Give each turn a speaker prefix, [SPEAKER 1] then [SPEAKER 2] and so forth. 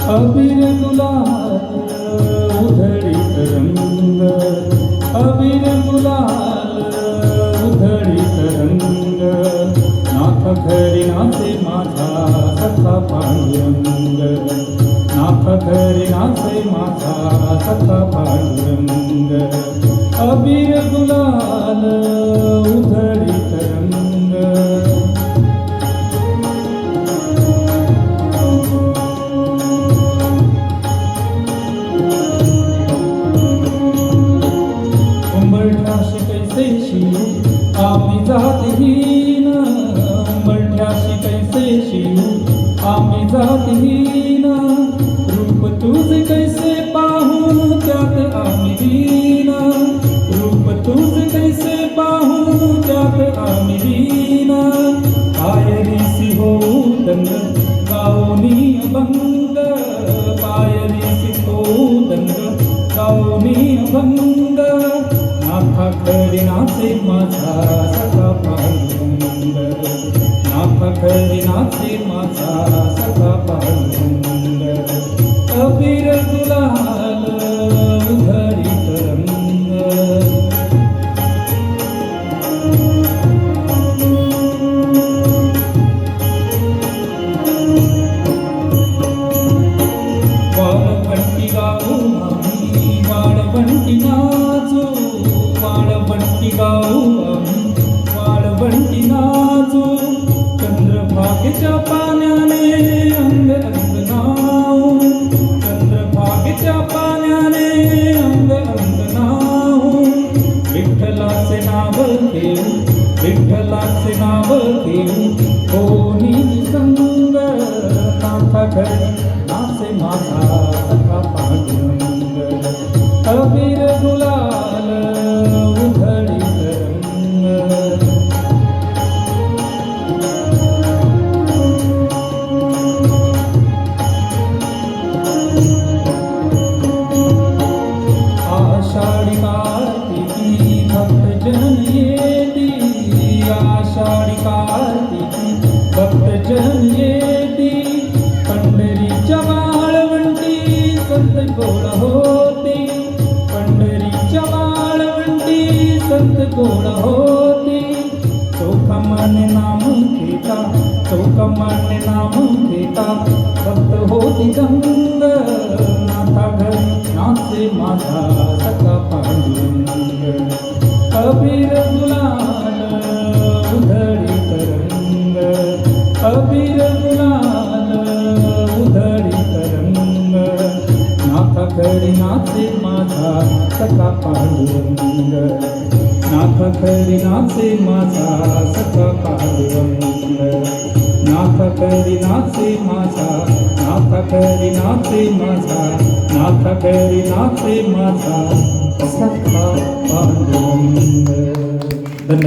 [SPEAKER 1] अबीर गुलाल उधळीत रंग, अबीर गुलाल उधळीत रंग, नाथ घरी नाचे माझा सखा पांडुरंग, नाथ घरी नाचे माझा सखा पांडुरंग, अबीर गुलाल उधळीत रंग. उंबरठ्याशी कैसे शिवू आम्ही जातहीन, उंबरठ्याशी कैसे शिवू आम्ही जातहीन, रूप तुझे कैसे पाहू त्यात आम्ही दीन, रूप तुझे कैसे पाहू त्यात आम्ही दीन, पायरीसी होऊ दंग गाऊनी अभंग, पायरीसी होऊ दंग गाऊनी अभंग, नाथा खरी नाचे माझा सखा पांडुरंग, नाथा खरी नाचे माझा सखा पांडुरंग, अबीर गुलाल उधळीत रंग. वाळवंटी गाऊ आम्ही वाळवंटी नाचू, वाळवंटी गाऊ आम्ही वाळवंटी नाचू, चंद्रभागेच्या पाण्याने अंग अंग नाऊ, चंद्रभागेच्या पाण्याने अंग अंग नाऊ, विठ्ठलाचे नाव घेऊ विठ्ठलाचे नाव घेऊ होनी संग, नाथा घरी नाचे माझा सखा पांडुरंग, अबीर गुलाल उधळीत रंग. आषाढी कार्तिकी भक्तजन येती, आषाढी कार्तिकी भक्तजन येती, पंढरीच्या वाळवंटी संत गोळा होती, पंढरीच्या वाळवंटी संत गोळा होती, चोखमाने नाम घेता चोखमाने नाम घेता भक्त होती दंग, नाथा घरी नाचे माझा सखा पांडुरंग, अबीर गुलाल उधळीत रंग, अबीर गुलाल उधळीत रंग, नाथा घरी नाचे माझा सखा पांडुरंग, नाथा घरी नाचे माझा सखा पांडुरंग, नाथा घरी नाचे माझा, नाथा घरी नाचे माझा, नाथा घरी नाचे माझा सखा पांडुरंग. धन्यवाद.